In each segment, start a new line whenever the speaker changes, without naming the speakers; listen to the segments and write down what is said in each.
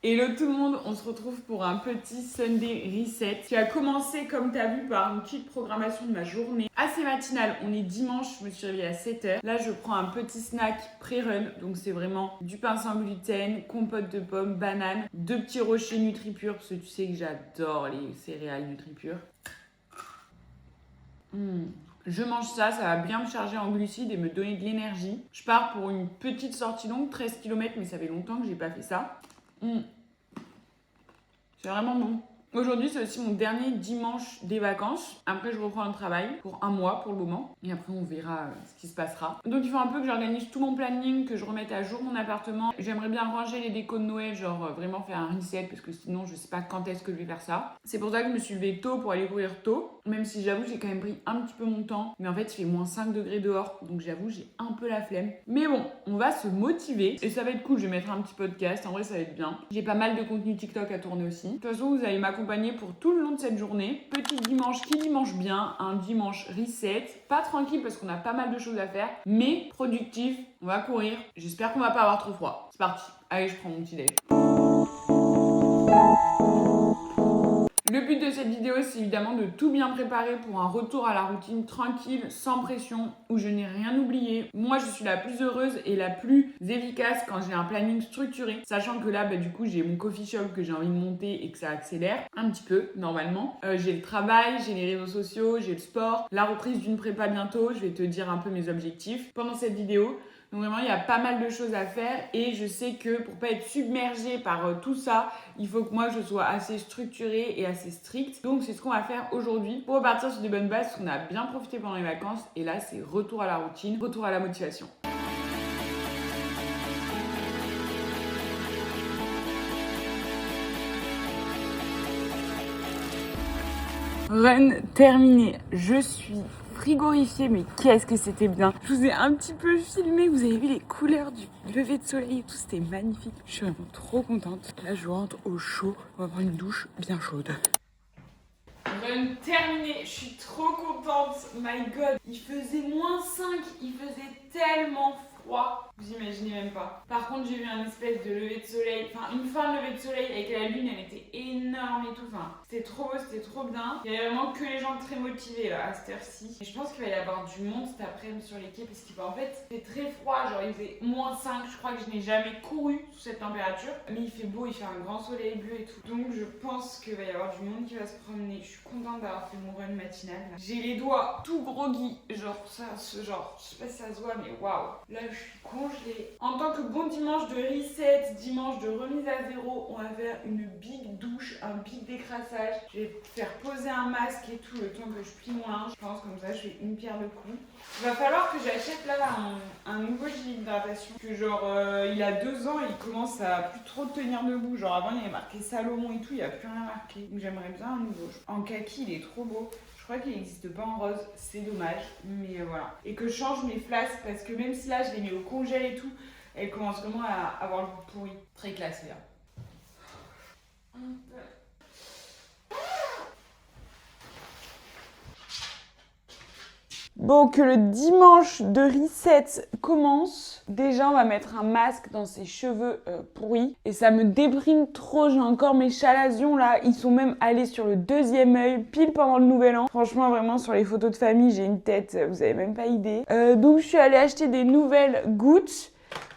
Hello tout le monde, on se retrouve pour un petit Sunday Reset qui a commencé comme tu as vu par une petite programmation de ma journée assez matinale. On est dimanche, je me suis réveillée à 7h. Là je prends un petit snack pré-run, donc c'est vraiment du pain sans gluten, compote de pommes, banane, 2 petits rochers NutriPure parce que tu sais que j'adore les céréales NutriPure. Je mange ça, ça va bien me charger en glucides et me donner de l'énergie. Je pars pour une petite sortie longue, 13 km, mais ça fait longtemps que j'ai pas fait ça. C'est vraiment bon. Aujourd'hui, c'est aussi mon dernier dimanche des vacances. Après, je reprends le travail pour un mois pour le moment. Et après, on verra ce qui se passera. Donc, il faut un peu que j'organise tout mon planning, que je remette à jour mon appartement. J'aimerais bien ranger les décos de Noël, genre vraiment faire un reset, parce que sinon, je sais pas quand est-ce que je vais faire ça. C'est pour ça que je me suis levée tôt pour aller courir tôt. Même si j'avoue, j'ai quand même pris un petit peu mon temps. Mais en fait, il fait moins 5 degrés dehors. Donc, j'avoue, j'ai un peu la flemme. Mais bon, on va se motiver. Et ça va être cool. Je vais mettre un petit podcast. En vrai, ça va être bien. J'ai pas mal de contenu TikTok à tourner aussi. De toute façon, vous allez m'accompagner pour tout le long de cette journée. Petit dimanche qui dimanche bien, un dimanche reset, pas tranquille parce qu'on a pas mal de choses à faire, mais productif. On va courir. J'espère qu'on va pas avoir trop froid. C'est parti. Allez, je prends mon petit déj. Le but de cette vidéo, c'est évidemment de tout bien préparer pour un retour à la routine tranquille, sans pression, où je n'ai rien oublié. Moi, je suis la plus heureuse et la plus efficace quand j'ai un planning structuré, sachant que là, du coup, j'ai mon coffee shop que j'ai envie de monter et que ça accélère un petit peu, normalement. J'ai le travail, j'ai les réseaux sociaux, j'ai le sport, la reprise d'une prépa bientôt. Je vais te dire un peu mes objectifs pendant cette vidéo. Donc vraiment, il y a pas mal de choses à faire et je sais que pour pas être submergée par tout ça, il faut que moi je sois assez structurée et assez stricte. Donc c'est ce qu'on va faire aujourd'hui pour repartir sur des bonnes bases, parce qu'on a bien profité pendant les vacances et là c'est retour à la routine, retour à la motivation. Run terminé, je suis frigorifiée, mais qu'est-ce que c'était bien. Je vous ai un petit peu filmé, vous avez vu les couleurs du lever de soleil et tout, c'était magnifique. Je suis vraiment trop contente. Là je rentre au chaud, on va prendre une douche bien chaude. Run terminé, je suis trop contente, my god. Il faisait -5, il faisait tellement froid. Vous imaginez même pas. Par contre, j'ai vu un espèce de lever de soleil, enfin une fin de lever de soleil avec la lune, elle était énorme et tout. Enfin, c'était trop beau, c'était trop bien. Il y avait vraiment que les gens très motivés là, à cette heure-ci. Et je pense qu'il va y avoir du monde cet après-midi sur les quais parce qu'en fait, c'est très froid. Genre, il faisait -5. Je crois que je n'ai jamais couru sous cette température. Mais il fait beau, il fait un grand soleil bleu et tout. Donc, je pense qu'il va y avoir du monde qui va se promener. Je suis contente d'avoir fait mon run matinal. J'ai les doigts tout groggy. Genre, ça, genre, je sais pas si ça se voit, mais waouh. Là, je suis congelée. En tant que bon dimanche de reset, dimanche de remise à zéro, on va faire une big douche, un big décrassage. Je vais faire poser un masque et tout le temps que je plie mon linge. Je pense comme ça, je fais une pierre de coups. Il va falloir que j'achète là un nouveau gilet d'hydratation. Que genre, il a 2 ans et il commence à plus trop tenir debout. Genre avant, il y avait marqué Salomon et tout, il n'y a plus rien marqué. Donc j'aimerais bien un nouveau. En kaki, il est trop beau. Je crois qu'il n'existe pas en rose, c'est dommage, mais voilà. Et que je change mes flasques parce que même si là je les mets au congèle et tout, elles commencent vraiment à avoir le goût pourri. Très classé là. Bon, que le dimanche de reset commence. Déjà, on va mettre un masque dans ses cheveux pourris. Et ça me déprime trop. J'ai encore mes chalazions là. Ils sont même allés sur le 2e œil, pile pendant le nouvel an. Franchement, vraiment, sur les photos de famille, j'ai une tête, vous avez même pas idée. Donc, je suis allée acheter des nouvelles gouttes.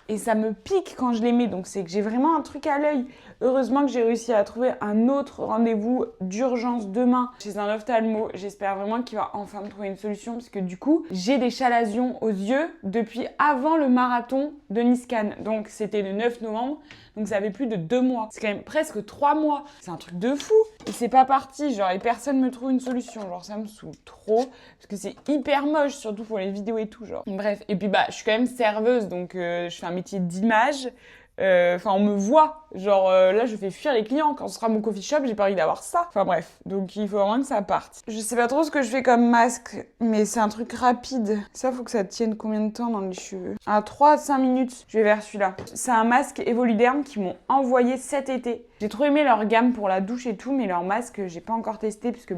Et ça me pique quand je les mets. Donc, c'est que j'ai vraiment un truc à l'œil. Heureusement que j'ai réussi à trouver un autre rendez-vous d'urgence demain chez un ophtalmo. J'espère vraiment qu'il va enfin me trouver une solution parce que du coup, j'ai des chalazions aux yeux depuis avant le marathon de Nice-Cannes. Donc, c'était le 9 novembre. Donc, ça avait plus de 2 mois. C'est quand même presque 3 mois. C'est un truc de fou. Et c'est pas parti. Genre, et personne me trouve une solution. Genre, ça me saoule trop. Parce que c'est hyper moche, surtout pour les vidéos et tout. Genre, bref. Et puis, je suis quand même serveuse. Donc, je fais un métier d'image. Enfin, on me voit. Genre, là, je fais fuir les clients. Quand ce sera mon coffee shop, j'ai pas envie d'avoir ça. Enfin, bref. Donc, il faut vraiment que ça parte. Je sais pas trop ce que je fais comme masque, mais c'est un truc rapide. Ça, faut que ça tienne combien de temps dans les cheveux? À 3 à 5 minutes, je vais vers celui-là. C'est un masque Evoluderm qu'ils m'ont envoyé cet été. J'ai trop aimé leur gamme pour la douche et tout, mais leur masque, j'ai pas encore testé puisque,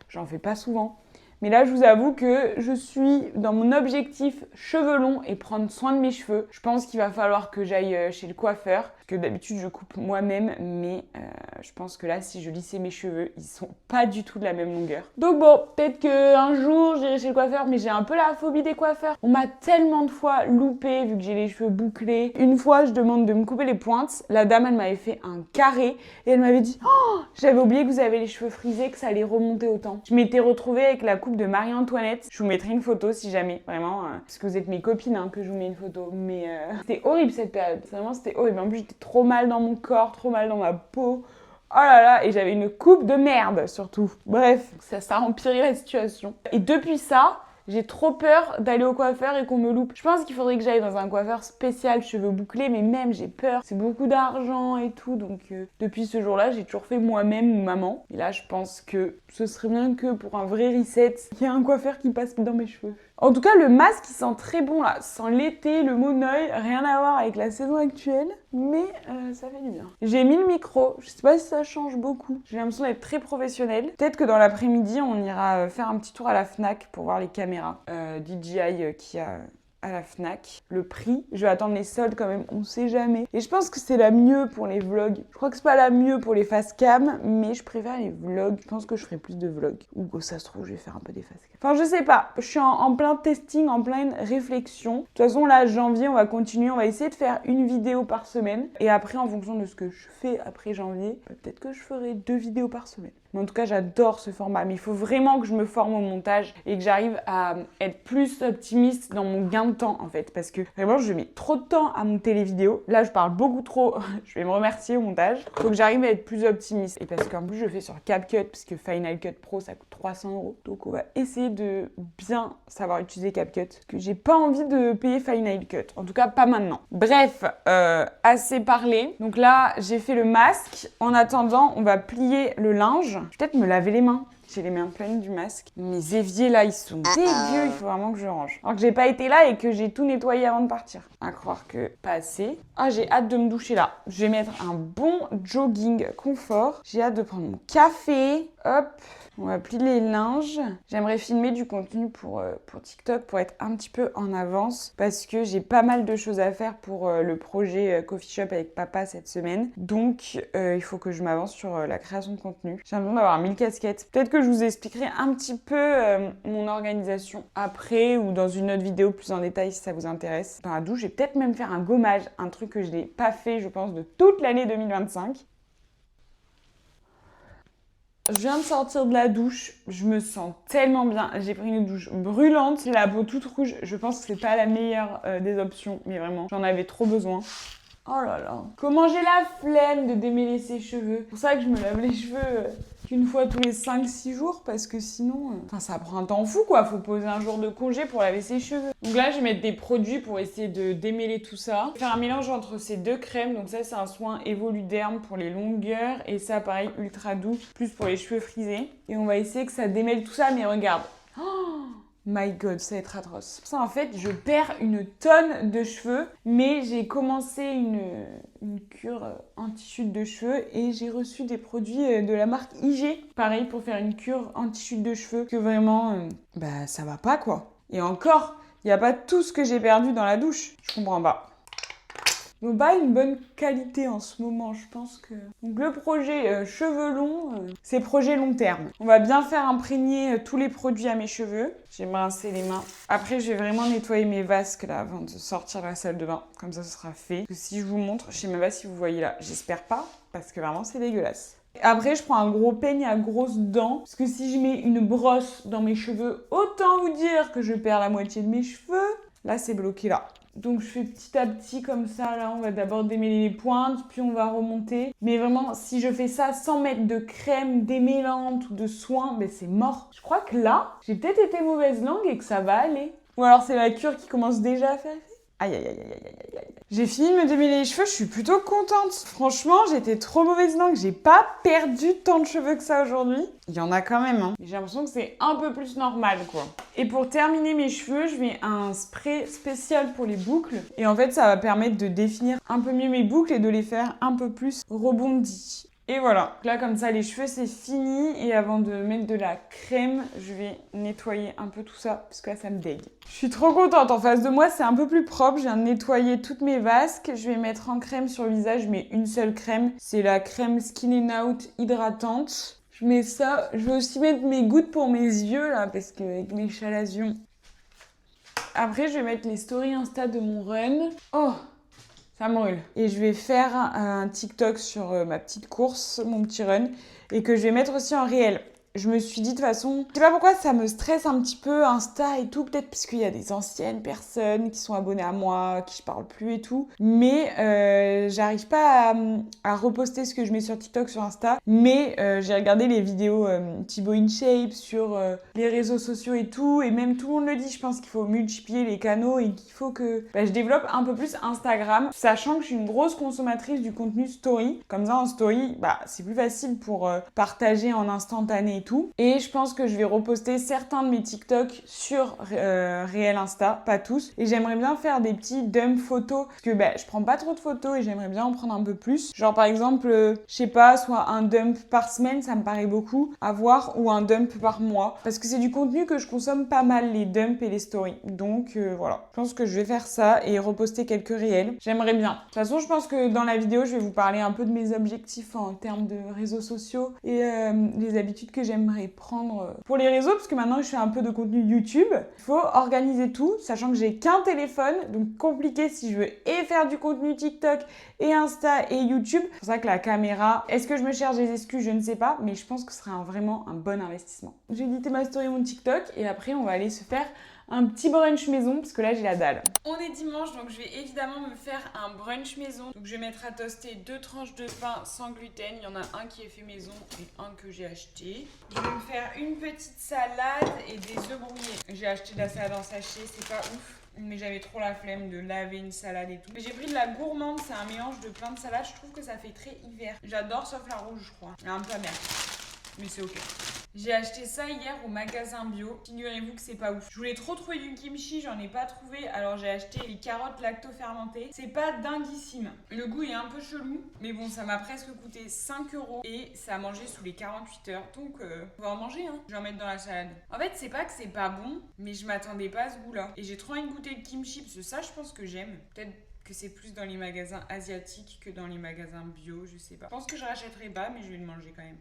j'en fais pas souvent. Mais là, je vous avoue que je suis dans mon objectif cheveux longs et prendre soin de mes cheveux. Je pense qu'il va falloir que j'aille chez le coiffeur. Parce que d'habitude, je coupe moi-même, mais je pense que là, si je lissais mes cheveux, ils sont pas du tout de la même longueur. Donc bon, peut-être qu'un jour, j'irai chez le coiffeur, mais j'ai un peu la phobie des coiffeurs. On m'a tellement de fois loupé, vu que j'ai les cheveux bouclés. Une fois, je demande de me couper les pointes. La dame, elle m'avait fait un carré et elle m'avait dit « Oh, j'avais oublié que vous avez les cheveux frisés, que ça allait remonter autant. » Je m'étais retrouvée avec la coupe de Marie-Antoinette. Je vous mettrai une photo si jamais, vraiment, parce que vous êtes mes copines, hein, que je vous mets une photo. Mais c'était horrible cette période. Vraiment, c'était horrible. En plus, j'étais trop mal dans mon corps, trop mal dans ma peau. Oh là là, et j'avais une coupe de merde surtout. Bref, ça a empiré la situation. Et depuis ça, j'ai trop peur d'aller au coiffeur et qu'on me loupe. Je pense qu'il faudrait que j'aille dans un coiffeur spécial cheveux bouclés, mais même j'ai peur. C'est beaucoup d'argent et tout, donc depuis ce jour-là, j'ai toujours fait moi-même ou maman. Et là, je pense que ce serait bien que pour un vrai reset, il y ait un coiffeur qui passe dans mes cheveux. En tout cas, le masque, il sent très bon là. Ça sent l'été, le Moneuil, rien à voir avec la saison actuelle, mais ça fait du bien. J'ai mis le micro, je sais pas si ça change beaucoup. J'ai l'impression d'être très professionnelle. Peut-être que dans l'après-midi, on ira faire un petit tour à la Fnac pour voir les caméras DJI qu'il y a à la Fnac. Le prix, je vais attendre les soldes quand même, on sait jamais. Et je pense que c'est la mieux pour les vlogs. Je crois que c'est pas la mieux pour les face cam, mais je préfère les vlogs. Je pense que je ferai plus de vlogs. Ou ça se trouve, je vais faire un peu des face cam. Enfin, je sais pas. Je suis en plein testing, en pleine réflexion. De toute façon, là, janvier, on va continuer. On va essayer de faire une vidéo par semaine. Et après, en fonction de ce que je fais après janvier, peut-être que je ferai 2 vidéos par semaine. Mais en tout cas, j'adore ce format. Mais il faut vraiment que je me forme au montage et que j'arrive à être plus optimiste dans mon gain de temps, en fait. Parce que vraiment, je mets trop de temps à monter les vidéos. Là, je parle beaucoup trop. Je vais me remercier au montage. Il faut que j'arrive à être plus optimiste. Et parce qu'en plus, je fais sur CapCut, parce que Final Cut Pro, ça coûte 300 €. Donc, on va essayer de bien savoir utiliser CapCut. Parce que j'ai pas envie de payer Final Cut. En tout cas, pas maintenant. Bref, assez parlé. Donc là, j'ai fait le masque. En attendant, on va plier le linge. Je vais peut-être me laver les mains. J'ai les mains pleines du masque. Mes éviers là, ils sont dégueux. Il faut vraiment que je range. Alors que j'ai pas été là et que j'ai tout nettoyé avant de partir. À croire que pas assez. Ah, j'ai hâte de me doucher là. Je vais mettre un bon jogging confort. J'ai hâte de prendre mon café. Hop. On va plier les linges. J'aimerais filmer du contenu pour TikTok pour être un petit peu en avance parce que j'ai pas mal de choses à faire pour le projet Coffee Shop avec papa cette semaine. Donc, il faut que je m'avance sur la création de contenu. J'ai l'impression d'avoir 1000 casquettes. Peut-être que je vous expliquerai un petit peu mon organisation après ou dans une autre vidéo plus en détail si ça vous intéresse. Dans la douche, je vais peut-être même faire un gommage, un truc que je n'ai pas fait, je pense, de toute l'année 2025. Je viens de sortir de la douche, je me sens tellement bien. J'ai pris une douche brûlante, la peau toute rouge. Je pense que c'est pas la meilleure des options, mais vraiment, j'en avais trop besoin. Oh là là. Comment j'ai la flemme de démêler ses cheveux. C'est pour ça que je me lave les cheveux qu'une fois tous les 5-6 jours parce que sinon, ça prend un temps fou quoi. Faut poser un jour de congé pour laver ses cheveux. Donc là, je vais mettre des produits pour essayer de démêler tout ça. Faire un mélange entre ces deux crèmes. Donc ça, c'est un soin Evoluderm pour les longueurs et ça, pareil, ultra doux, plus pour les cheveux frisés. Et on va essayer que ça démêle tout ça, mais regarde. Oh My God, ça va être atroce. Ça, en fait, je perds une tonne de cheveux, mais j'ai commencé une cure anti-chute de cheveux et j'ai reçu des produits de la marque IG. Pareil, pour faire une cure anti-chute de cheveux, que vraiment, ça va pas, quoi. Et encore, il n'y a pas tout ce que j'ai perdu dans la douche. Je comprends pas. Donc pas une bonne qualité en ce moment, je pense que... Donc le projet cheveux longs, c'est projet long terme. On va bien faire imprégner tous les produits à mes cheveux. J'ai rincé les mains. Après, je vais vraiment nettoyer mes vasques là avant de sortir de la salle de bain. Comme ça, ce sera fait. Parce que si je vous montre, je sais même pas si vous voyez là. J'espère pas, parce que vraiment, c'est dégueulasse. Après, je prends un gros peigne à grosses dents. Parce que si je mets une brosse dans mes cheveux, autant vous dire que je perds la moitié de mes cheveux. Là, c'est bloqué là. Donc je fais petit à petit comme ça, là on va d'abord démêler les pointes, puis on va remonter. Mais vraiment, si je fais ça sans mettre de crème démêlante ou de soin, c'est mort. Je crois que là, j'ai peut-être été mauvaise langue et que ça va aller. Ou alors c'est la cure qui commence déjà à faire effet. Aïe aïe aïe aïe aïe aïe aïe. J'ai fini de me démêler les cheveux, je suis plutôt contente. Franchement, j'étais trop mauvaise langue, j'ai pas perdu tant de cheveux que ça aujourd'hui. Il y en a quand même, hein. J'ai l'impression que c'est un peu plus normal, quoi. Et pour terminer mes cheveux, je mets un spray spécial pour les boucles. Et en fait, ça va permettre de définir un peu mieux mes boucles et de les faire un peu plus rebondies. Et voilà. Là, comme ça, les cheveux, c'est fini. Et avant de mettre de la crème, je vais nettoyer un peu tout ça, parce que là, ça me dégue. Je suis trop contente. En face de moi, c'est un peu plus propre. Je viens de nettoyer toutes mes vasques. Je vais mettre en crème sur le visage. Je mets une seule crème. C'est la crème Skin and Out hydratante. Je mets ça. Je vais aussi mettre mes gouttes pour mes yeux, là, parce qu'avec mes chalazions. Après, je vais mettre les stories Insta de mon run. Oh! Ça me brûle. Et je vais faire un TikTok sur ma petite course, mon petit run, et que je vais mettre aussi en réel. Je me suis dit de toute façon, je sais pas pourquoi ça me stresse un petit peu Insta et tout, peut-être parce qu'il y a des anciennes personnes qui sont abonnées à moi, qui je parle plus et tout, mais j'arrive pas à reposter ce que je mets sur TikTok, sur Insta, mais j'ai regardé les vidéos Thibaut InShape sur les réseaux sociaux et tout, et même tout le monde le dit, je pense qu'il faut multiplier les canaux et qu'il faut que je développe un peu plus Instagram, sachant que je suis une grosse consommatrice du contenu story. Comme ça en story, c'est plus facile pour partager en instantané et tout. Et je pense que je vais reposter certains de mes TikTok sur réel Insta, pas tous. Et j'aimerais bien faire des petits dumps photos, parce que je prends pas trop de photos et j'aimerais bien en prendre un peu plus. Genre par exemple, je sais pas, soit un dump par semaine, ça me paraît beaucoup à voir, ou un dump par mois. Parce que c'est du contenu que je consomme pas mal, les dumps et les stories. Donc voilà, je pense que je vais faire ça et reposter quelques réels. J'aimerais bien. De toute façon, je pense que dans la vidéo, je vais vous parler un peu de mes objectifs en termes de réseaux sociaux et les habitudes que j'aimerais prendre pour les réseaux, parce que maintenant, je fais un peu de contenu YouTube. Il faut organiser tout, sachant que j'ai qu'un téléphone, donc compliqué si je veux et faire du contenu TikTok et Insta et YouTube. C'est pour ça que la caméra, est-ce que je me cherche des excuses? Je ne sais pas, mais je pense que ce serait vraiment un bon investissement. J'ai édité ma story, mon TikTok, et après, on va aller se faire un petit brunch maison, parce que là j'ai la dalle. On est dimanche, donc je vais évidemment me faire un brunch maison. Donc je vais mettre à toaster 2 tranches de pain sans gluten. Il y en a un qui est fait maison et un que j'ai acheté. Je vais me faire une petite salade et des œufs brouillés. J'ai acheté de la salade en sachet, c'est pas ouf, mais j'avais trop la flemme de laver une salade et tout. J'ai pris de la gourmande, c'est un mélange de plein de salades. Je trouve que ça fait très hiver. J'adore, sauf la rouge, je crois. Elle est un peu amère, mais c'est ok. J'ai acheté ça hier au magasin bio. Figurez-vous que c'est pas ouf. Je voulais trop trouver du kimchi, j'en ai pas trouvé. Alors j'ai acheté les carottes lacto-fermentées. C'est pas dinguissime. Le goût est un peu chelou. Mais bon, ça m'a presque coûté 5 € et ça a mangé sous les 48 heures. Donc, on va en manger, hein. Je vais en mettre dans la salade. En fait, c'est pas que c'est pas bon, mais je m'attendais pas à ce goût-là. Et j'ai trop envie de goûter le kimchi parce que ça, je pense que j'aime. Peut-être que c'est plus dans les magasins asiatiques que dans les magasins bio, je sais pas. Je pense que je rachèterai pas, mais je vais le manger quand même.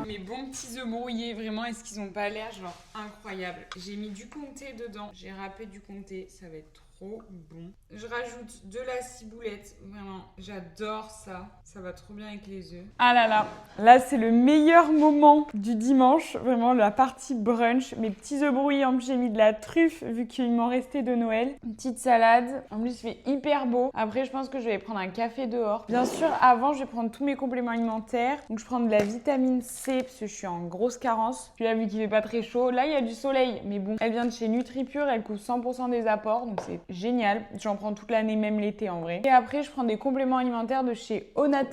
Mes bons petits œufs brouillés, vraiment, est-ce qu'ils ont pas l'air genre incroyable? J'ai mis du comté dedans, j'ai râpé du comté, ça va être trop bon. Je rajoute de la ciboulette, vraiment, j'adore ça. Ça va trop bien avec les œufs. Ah là là, là c'est le meilleur moment du dimanche, vraiment la partie brunch. Mes petits œufs brouillés, en plus j'ai mis de la truffe vu qu'il m'en restait de Noël. Une petite salade, en plus il fait hyper beau. Après je pense que je vais prendre un café dehors. Bien sûr, avant je vais prendre tous mes compléments alimentaires. Donc je prends de la vitamine C parce que je suis en grosse carence. Puis là vu qu'il fait pas très chaud, là il y a du soleil. Mais bon, elle vient de chez NutriPure, elle couvre 100% des apports, donc c'est génial. J'en prends toute l'année, même l'été en vrai. Et après je prends des compléments alimentaires de chez Onatera.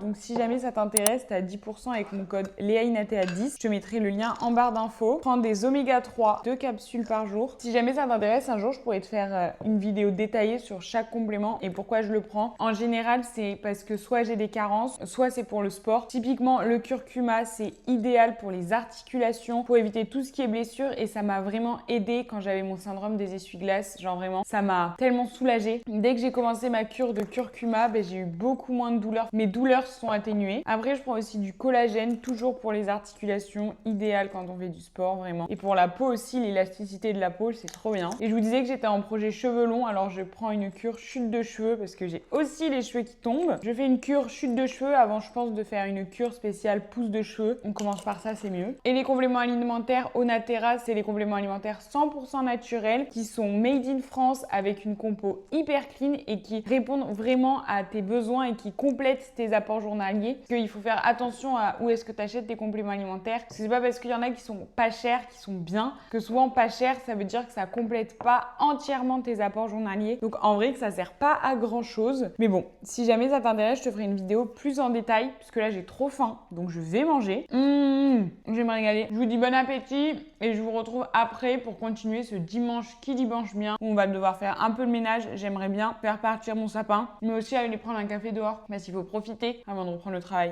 Donc si jamais ça t'intéresse, t'as 10% avec mon code LéaInatea10. Je te mettrai le lien en barre d'infos. Prends des oméga 3, 2 capsules par jour. Si jamais ça t'intéresse, un jour je pourrais te faire une vidéo détaillée sur chaque complément et pourquoi je le prends. En général, c'est parce que soit j'ai des carences, soit c'est pour le sport. Typiquement, le curcuma, c'est idéal pour les articulations, pour éviter tout ce qui est blessure, et ça m'a vraiment aidé quand j'avais mon syndrome des essuie-glaces. Genre vraiment, ça m'a tellement soulagée. Dès que j'ai commencé ma cure de curcuma, j'ai eu beaucoup moins de douleurs. Mes douleurs se sont atténuées. Après, je prends aussi du collagène, toujours pour les articulations, idéal quand on fait du sport, vraiment. Et pour la peau aussi, l'élasticité de la peau, c'est trop bien. Et je vous disais que j'étais en projet cheveux longs, alors je prends une cure chute de cheveux parce que j'ai aussi les cheveux qui tombent. Je fais une cure chute de cheveux avant, je pense, de faire une cure spéciale pousse de cheveux. On commence par ça, c'est mieux. Et les compléments alimentaires Onatera, c'est les compléments alimentaires 100% naturels qui sont made in France avec une compo hyper clean et qui répondent vraiment à tes besoins et qui complètent tes apports journaliers. Parce qu'il faut faire attention à où est-ce que tu achètes tes compléments alimentaires. C'est pas parce qu'il y en a qui sont pas chers, qui sont bien, que souvent pas cher, ça veut dire que ça complète pas entièrement tes apports journaliers. Donc en vrai que ça sert pas à grand chose. Mais bon, si jamais ça t'intéresse, je te ferai une vidéo plus en détail puisque là j'ai trop faim, donc je vais manger. Je vais me régaler. Je vous dis bon appétit et je vous retrouve après pour continuer ce dimanche qui dimanche bien où on va devoir faire un peu de ménage. J'aimerais bien faire partir mon sapin, mais aussi aller prendre un café dehors parce qu'il faut profiter avant de reprendre le travail.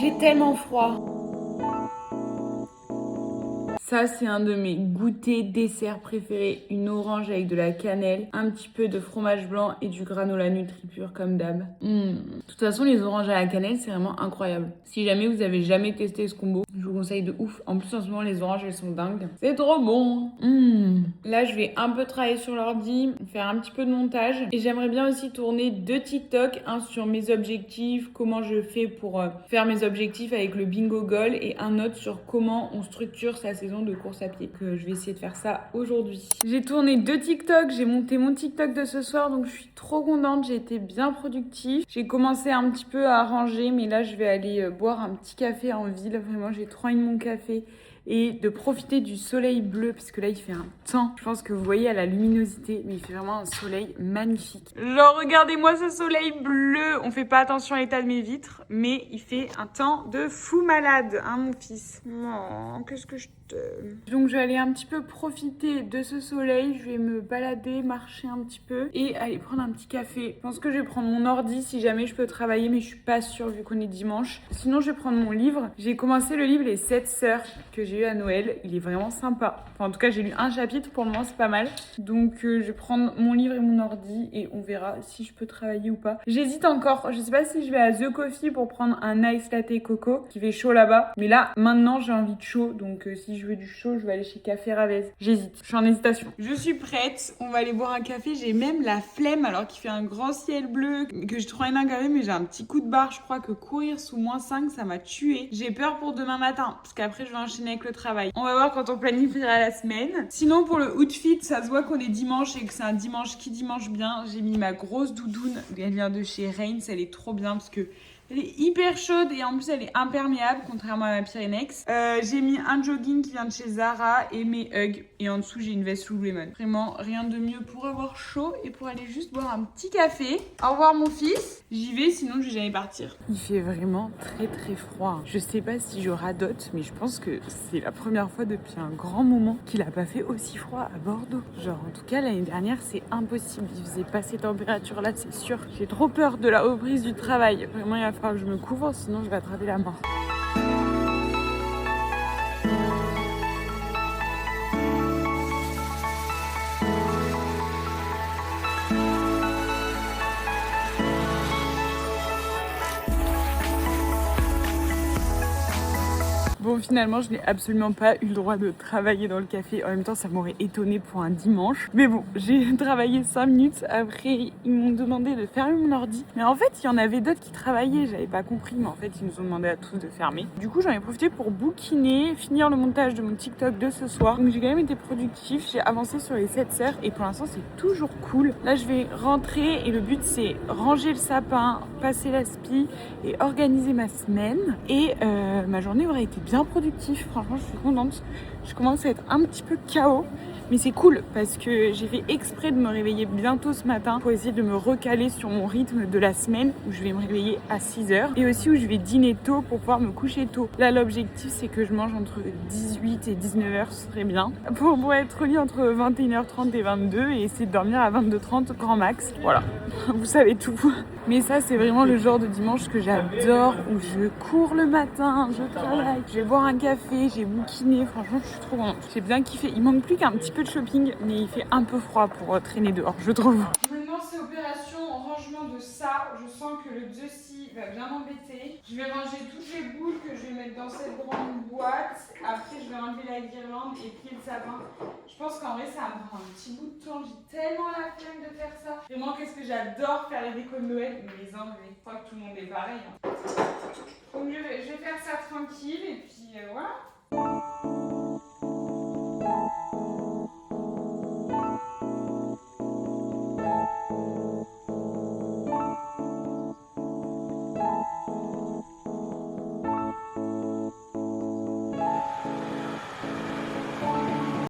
J'ai tellement froid. Ça, c'est un de mes goûters desserts préférés. Une orange avec de la cannelle, un petit peu de fromage blanc et du granola NutriPure comme d'hab. De toute façon, les oranges à la cannelle, c'est vraiment incroyable. Si jamais vous avez jamais testé ce combo, je vous conseille de ouf. En plus, en ce moment, les oranges, elles sont dingues. C'est trop bon. Là, je vais un peu travailler sur l'ordi, faire un petit peu de montage. Et j'aimerais bien aussi tourner 2 TikTok. Un sur mes objectifs, comment je fais pour faire mes objectifs avec le bingo goal. Et un autre sur comment on structure sa saison de course à pied. Que je vais essayer de faire ça aujourd'hui. J'ai tourné 2 TikTok, j'ai monté mon TikTok de ce soir, donc je suis trop contente, j'ai été bien productive. J'ai commencé un petit peu à ranger, mais là je vais aller boire un petit café en ville. Vraiment, j'ai trop envie de mon café et de profiter du soleil bleu parce que là il fait un temps, je pense que vous voyez à la luminosité, mais il fait vraiment un soleil magnifique. Genre regardez-moi ce soleil bleu. On fait pas attention à l'état de mes vitres, mais il fait un temps de fou malade, hein mon fils. Oh, qu'est-ce que je t'aime. Donc je vais aller un petit peu profiter de ce soleil, je vais me balader, marcher un petit peu et aller prendre un petit café. Je pense que je vais prendre mon ordi si jamais je peux travailler, mais je suis pas sûre vu qu'on est dimanche. Sinon je vais prendre mon livre. J'ai commencé le livre Les 7 sœurs que j'ai eu à Noël, il est vraiment sympa. Enfin, en tout cas j'ai lu un chapitre, pour le moment c'est pas mal. Donc je vais prendre mon livre et mon ordi et on verra si je peux travailler ou pas. J'hésite encore, je sais pas si je vais à The Coffee pour prendre un ice latte coco qui fait chaud là-bas. Mais là maintenant j'ai envie de chaud, donc si je veux du chaud je vais aller chez Café Ravez. J'hésite, je suis en hésitation. Je suis prête, on va aller boire un café. J'ai même la flemme alors qu'il fait un grand ciel bleu, que j'ai trop rien à regarder, mais j'ai un petit coup de barre. Je crois que courir sous -5 ça m'a tué. J'ai peur pour demain matin parce qu'après je vais enchaîner avec le travail. On va voir quand on planifiera la semaine. Sinon pour le outfit, ça se voit qu'on est dimanche et que c'est un dimanche qui dimanche bien. J'ai mis ma grosse doudoune, elle vient de chez Reigns, elle est trop bien parce que elle est hyper chaude et en plus elle est imperméable contrairement à ma Pyrenex. J'ai mis un jogging qui vient de chez Zara et mes Ugg. Et en dessous j'ai une veste Lululemon. Vraiment rien de mieux pour avoir chaud et pour aller juste boire un petit café. Au revoir mon fils. J'y vais sinon je vais jamais partir. Il fait vraiment très très froid. Je sais pas si je radote mais je pense que c'est la première fois depuis un grand moment qu'il a pas fait aussi froid à Bordeaux. Genre en tout cas l'année dernière c'est impossible. Il faisait pas ces températures là c'est sûr. J'ai trop peur de la reprise du travail. Vraiment il va falloir que je me couvre sinon je vais attraper la mort. Bon, finalement, je n'ai absolument pas eu le droit de travailler dans le café. En même temps, ça m'aurait étonné pour un dimanche. Mais bon, j'ai travaillé 5 minutes. Après, ils m'ont demandé de fermer mon ordi. Mais en fait, il y en avait d'autres qui travaillaient. J'avais pas compris. Mais en fait, ils nous ont demandé à tous de fermer. Du coup, j'en ai profité pour bouquiner, finir le montage de mon TikTok de ce soir. Donc, j'ai quand même été productif. J'ai avancé sur les 7 sœurs. Et pour l'instant, c'est toujours cool. Là, je vais rentrer. Et le but, c'est ranger le sapin, passer la spie et organiser ma semaine. Et ma journée aurait été bien productif, franchement je suis contente. Je commence à être un petit peu KO, mais c'est cool parce que j'ai fait exprès de me réveiller bientôt ce matin pour essayer de me recaler sur mon rythme de la semaine où je vais me réveiller à 6h et aussi où je vais dîner tôt pour pouvoir me coucher tôt. Là l'objectif c'est que je mange entre 18 et 19h, ce serait bien, pour être au lit entre 21h30 et 22 et essayer de dormir à 22h30 grand max. Voilà, vous savez tout. Mais ça, c'est vraiment le genre de dimanche que j'adore, où je cours le matin, je travaille, je vais boire un café, j'ai bouquiné, franchement, je suis trop contente. J'ai bien kiffé. Il manque plus qu'un petit peu de shopping, mais il fait un peu froid pour traîner dehors, je trouve. Maintenant, c'est opération rangement de ça. Je sens que le Jussi va bien m'embêter. Je vais ranger toutes les boules que je vais mettre dans cette grande boîte. Après, je vais enlever la guirlande et plier le sapin. Je pense qu'en vrai, ça va me prendre un petit bout de temps. J'ai tellement la flemme de faire ça. Vraiment, qu'est-ce que j'adore faire les décos de Noël. Mais les enlever. Je crois que tout le monde est pareil. Hein. Donc, je vais faire ça tranquille et puis voilà.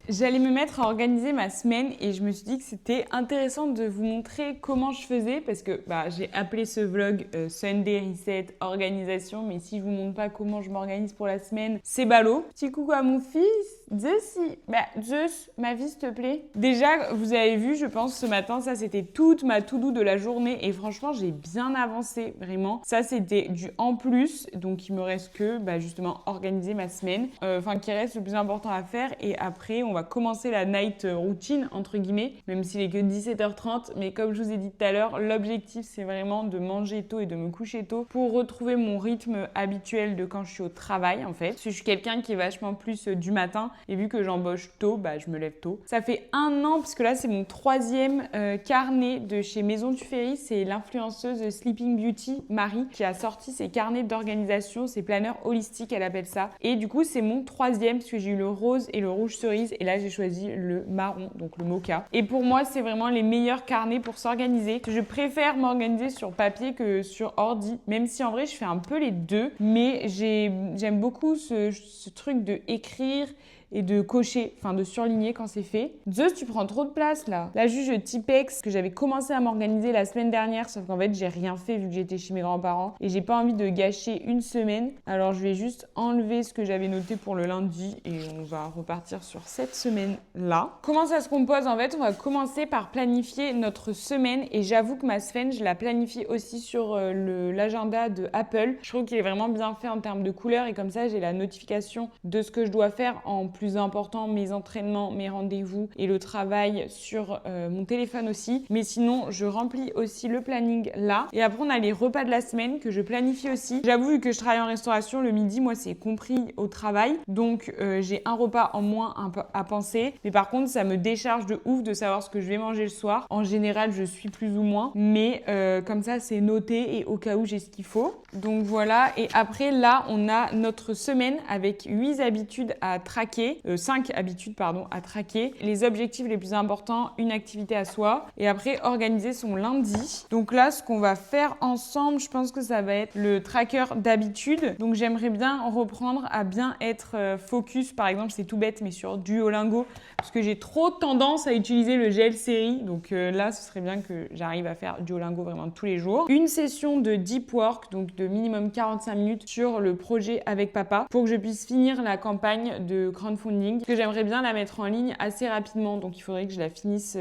J'allais me mettre à organiser ma semaine et je me suis dit que c'était intéressant de vous montrer comment je faisais parce que j'ai appelé ce vlog Sunday Reset Organisation, mais si je vous montre pas comment je m'organise pour la semaine, c'est ballot. Petit coucou à mon fils, Zeus, Zeus, ma vie s'il te plaît. Déjà, vous avez vu, je pense, ce matin, ça c'était toute ma to-do de la journée et franchement, j'ai bien avancé, vraiment. Ça, c'était du en plus, donc il me reste que justement organiser ma semaine, qui reste le plus important à faire et après, on va commencer la night routine, entre guillemets, même s'il est que 17h30, mais comme je vous ai dit tout à l'heure, l'objectif, c'est vraiment de manger tôt et de me coucher tôt pour retrouver mon rythme habituel de quand je suis au travail, en fait. Parce que je suis quelqu'un qui est vachement plus du matin et vu que j'embauche tôt, je me lève tôt. Ça fait 1 an, parce que là, c'est mon 3e carnet de chez Maison du Ferry. C'est l'influenceuse Sleeping Beauty, Marie, qui a sorti ses carnets d'organisation, ses planeurs holistiques, elle appelle ça. Et du coup, c'est mon 3e, parce que j'ai eu le rose et le rouge cerise. Et là, j'ai choisi le marron, donc le mocha. Et pour moi, c'est vraiment les meilleurs carnets pour s'organiser. Je préfère m'organiser sur papier que sur ordi, même si en vrai, je fais un peu les deux. Mais j'aime beaucoup ce truc de écrire et de cocher, de surligner quand c'est fait. Zeus, tu prends trop de place là. La juge Tipex, que j'avais commencé à m'organiser la semaine dernière, sauf qu'en fait, j'ai rien fait vu que j'étais chez mes grands-parents et j'ai pas envie de gâcher une semaine. Alors, je vais juste enlever ce que j'avais noté pour le lundi et on va repartir sur cette semaine-là. Comment ça se compose en fait? On va commencer par planifier notre semaine et j'avoue que ma semaine, je la planifie aussi sur l'agenda de Apple. Je trouve qu'il est vraiment bien fait en termes de couleurs et comme ça, j'ai la notification de ce que je dois faire en plus important, mes entraînements, mes rendez-vous et le travail sur mon téléphone aussi. Mais sinon, je remplis aussi le planning là. Et après, on a les repas de la semaine que je planifie aussi. J'avoue, vu que je travaille en restauration, le midi, moi, c'est compris au travail. Donc, j'ai un repas en moins à penser. Mais par contre, ça me décharge de ouf de savoir ce que je vais manger le soir. En général, je suis plus ou moins. Mais comme ça, c'est noté et au cas où j'ai ce qu'il faut. Donc voilà. Et après, là, on a notre semaine avec 8 habitudes à traquer. 5 habitudes à traquer, les objectifs les plus importants, une activité à soi et après organiser son lundi. Donc là, ce qu'on va faire ensemble, je pense que ça va être le tracker d'habitude. Donc j'aimerais bien reprendre à bien être focus, par exemple, c'est tout bête, mais sur Duolingo, parce que j'ai trop tendance à utiliser le GL série. Donc là, ce serait bien que j'arrive à faire Duolingo vraiment tous les jours. Une session de deep work, donc de minimum 45 minutes sur le projet avec papa pour que je puisse finir la campagne de crowdfunding, que j'aimerais bien la mettre en ligne assez rapidement. Donc, il faudrait que je la finisse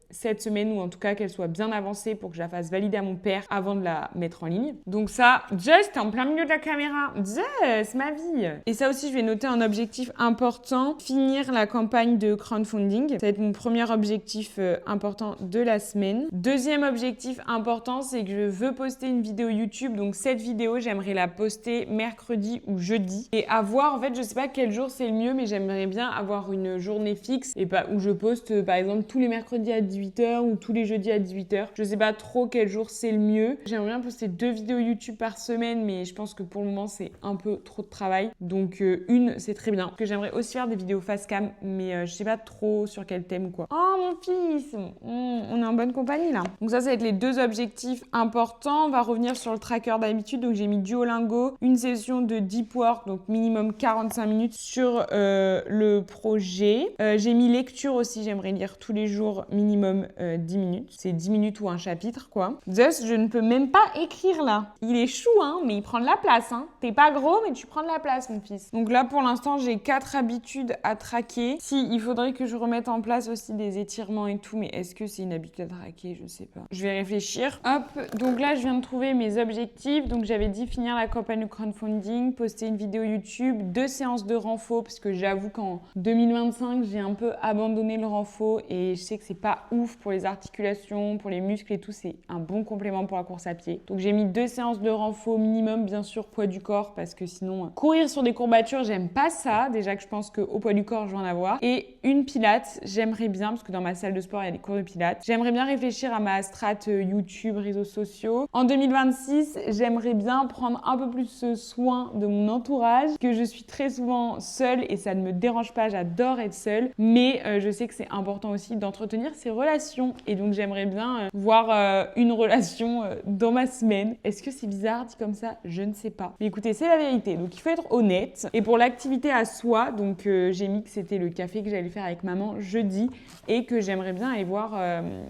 cette semaine ou en tout cas qu'elle soit bien avancée pour que je la fasse valider à mon père avant de la mettre en ligne. Donc ça, Just, t'es en plein milieu de la caméra. Just, ma vie. Et ça aussi, je vais noter un objectif important, finir la campagne de crowdfunding. Ça va être mon premier objectif important de la semaine. Deuxième objectif important, c'est que je veux poster une vidéo YouTube. Donc cette vidéo, j'aimerais la poster mercredi ou jeudi. Et avoir, en fait, je sais pas quel jour c'est le mieux, mais j'aimerais bien avoir une journée fixe et pas où je poste par exemple tous les mercredis à 18h ou tous les jeudis à 18h. Je sais pas trop quel jour c'est le mieux. J'aimerais bien poster 2 vidéos YouTube par semaine, mais je pense que pour le moment, c'est un peu trop de travail. Donc, une, c'est très bien. Parce que j'aimerais aussi faire des vidéos face cam, mais je sais pas trop sur quel thème quoi. Oh, mon fils! On est en bonne compagnie là. Donc ça va être les 2 objectifs importants. On va revenir sur le tracker d'habitude. Donc, j'ai mis Duolingo, une session de deep work, donc minimum 45 minutes sur le projet. J'ai mis lecture aussi. J'aimerais lire tous les jours minimum 10 minutes. C'est 10 minutes ou un chapitre, quoi. Zeus, je ne peux même pas écrire là. Il est chou, hein, mais il prend de la place, hein. T'es pas gros, mais tu prends de la place, mon fils. Donc là, pour l'instant, j'ai 4 habitudes à traquer. Si, il faudrait que je remette en place aussi des étirements et tout, mais est-ce que c'est une habitude à traquer? Je sais pas. Je vais réfléchir. Hop, donc là, je viens de trouver mes objectifs. Donc j'avais dit finir la campagne de crowdfunding, poster une vidéo YouTube, 2 séances de renfo, parce que j'avoue qu'en 2025, j'ai un peu abandonné le renfo et je sais que c'est pas ouf pour les articulations, pour les muscles et tout, c'est un bon complément pour la course à pied. Donc j'ai mis 2 séances de renfo minimum, bien sûr poids du corps, parce que sinon courir sur des courbatures, j'aime pas ça. Déjà que je pense qu'au poids du corps, je vais en avoir. Et une pilates, j'aimerais bien, parce que dans ma salle de sport, il y a des cours de pilates. J'aimerais bien réfléchir à ma strat YouTube, réseaux sociaux. En 2026, j'aimerais bien prendre un peu plus soin de mon entourage, que je suis très souvent seule et ça ne me dérange pas, j'adore être seule. Mais je sais que c'est important aussi d'entretenir ses relations relation. Et donc j'aimerais bien voir une relation dans ma semaine. Est-ce que c'est bizarre dit comme ça? Je ne sais pas. Mais écoutez, c'est la vérité. Donc il faut être honnête. Et pour l'activité à soi, donc j'ai mis que c'était le café que j'allais faire avec maman jeudi et que j'aimerais bien aller voir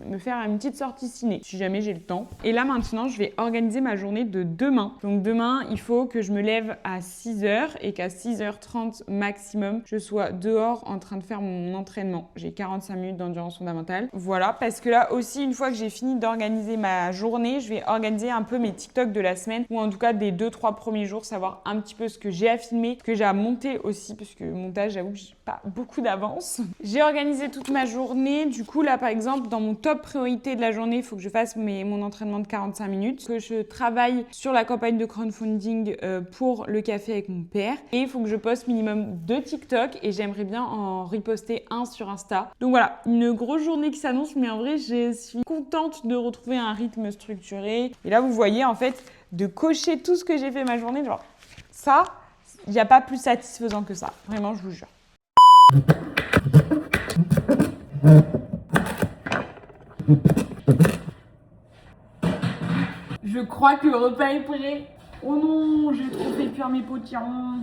me faire une petite sortie ciné si jamais j'ai le temps. Et là maintenant, je vais organiser ma journée de demain. Donc demain, il faut que je me lève à 6h et qu'à 6h30 maximum, je sois dehors en train de faire mon entraînement. J'ai 45 minutes d'endurance fondamentale. Voilà, parce que là aussi, une fois que j'ai fini d'organiser ma journée, je vais organiser un peu mes TikTok de la semaine ou en tout cas des 2-3 premiers jours, savoir un petit peu ce que j'ai à filmer, ce que j'ai à monter aussi, parce que montage, j'avoue que j'ai pas beaucoup d'avance. J'ai organisé toute ma journée. Du coup, là, par exemple, dans mon top priorité de la journée, il faut que je fasse mon entraînement de 45 minutes, que je travaille sur la campagne de crowdfunding pour le café avec mon père. Et il faut que je poste minimum 2 TikTok et j'aimerais bien en reposter un sur Insta. Donc voilà, une grosse journée qui s'annonce, mais en vrai, je suis contente de retrouver un rythme structuré. Et là, vous voyez, en fait, de cocher tout ce que j'ai fait ma journée, genre ça, il n'y a pas plus satisfaisant que ça. Vraiment, je vous jure. Je crois que le repas est prêt. Oh non, j'ai trop fait cuire mes potirons.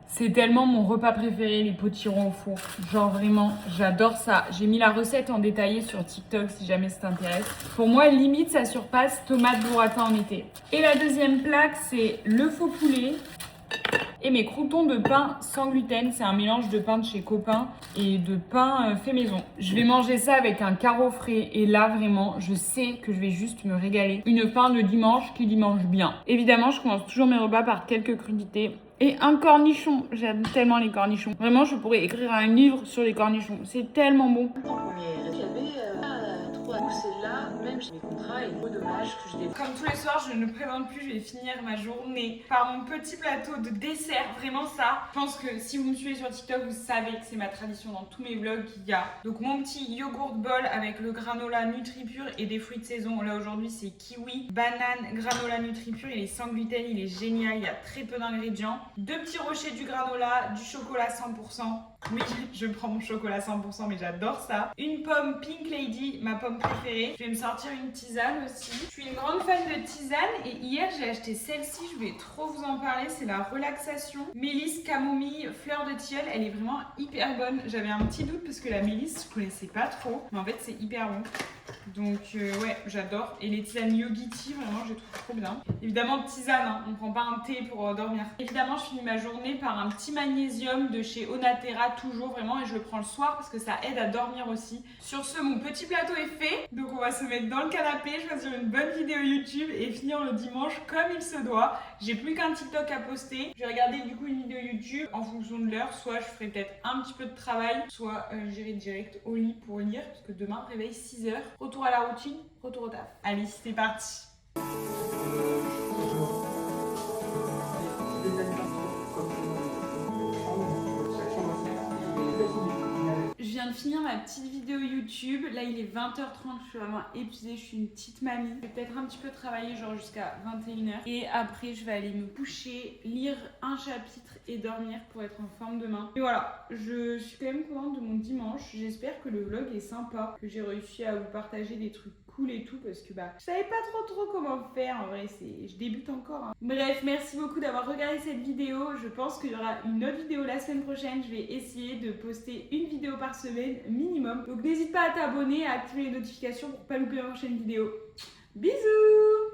C'est tellement mon repas préféré, les potirons au four. Genre vraiment, j'adore ça. J'ai mis la recette en détaillé sur TikTok si jamais ça t'intéresse. Pour moi, limite, ça surpasse tomate burrata en été. Et la deuxième plaque, c'est le faux poulet et mes croûtons de pain sans gluten. C'est un mélange de pain de chez Copain et de pain fait maison. Je vais manger ça avec un carreau frais et là vraiment, je sais que je vais juste me régaler. Une fin de dimanche qui dimanche bien. Évidemment, je commence toujours mes repas par quelques crudités. Et un cornichon, j'aime tellement les cornichons. Vraiment, je pourrais écrire un livre sur les cornichons. C'est tellement bon. Celle-là, même j'ai mes contrats et trop dommage que je les... Comme tous les soirs, je ne présente plus, je vais finir ma journée par mon petit plateau de dessert. Vraiment ça. Je pense que si vous me suivez sur TikTok, vous savez que c'est ma tradition dans tous mes vlogs qu'il y a. Donc mon petit yogourt bol avec le granola NutriPure et des fruits de saison. Là aujourd'hui, c'est kiwi, banane, granola NutriPure. Il est sans gluten, il est génial, il y a très peu d'ingrédients. 2 petits rochers du granola, du chocolat 100%. Oui, je prends mon chocolat 100%, mais j'adore ça. Une pomme Pink Lady, ma pomme préférée. Je vais me sortir une tisane aussi. Je suis une grande fan de tisane et hier j'ai acheté celle-ci, je vais trop vous en parler. C'est la relaxation mélisse, camomille, fleur de tilleul. Elle est vraiment hyper bonne. J'avais un petit doute parce que la mélisse, je connaissais pas trop. Mais en fait, c'est hyper bon. Donc ouais, j'adore. Et les tisanes Yogiti, vraiment, je les trouve trop bien. Évidemment, tisane, hein. On prend pas un thé pour dormir. Évidemment, je finis ma journée par un petit magnésium de chez Onaterra, toujours vraiment. Et je le prends le soir parce que ça aide à dormir aussi. Sur ce, mon petit plateau est fait. Donc on va se mettre dans le canapé, choisir une bonne vidéo YouTube et finir le dimanche comme il se doit. J'ai plus qu'un TikTok à poster. Je vais regarder du coup une vidéo YouTube en fonction de l'heure. Soit je ferai peut-être un petit peu de travail, soit j'irai direct au lit pour lire. Parce que demain, réveil 6h. Retour à la routine, retour au taf. Allez, c'est parti. Je viens de finir ma petite vidéo YouTube. Là, il est 20h30. Je suis vraiment épuisée. Je suis une petite mamie. Je vais peut-être un petit peu travailler, genre jusqu'à 21h. Et après, je vais aller me coucher, lire un chapitre et dormir pour être en forme demain. Et voilà, je suis quand même contente de mon dimanche. J'espère que le vlog est sympa, que j'ai réussi à vous partager des trucs cool et tout parce que je savais pas trop comment faire en vrai, je débute encore hein. Bref, merci beaucoup d'avoir regardé cette vidéo. Je pense qu'il y aura une autre vidéo la semaine prochaine. Je vais essayer de poster une vidéo par semaine minimum, donc n'hésite pas à t'abonner, à activer les notifications pour pas louper ma prochaine vidéo. Bisous.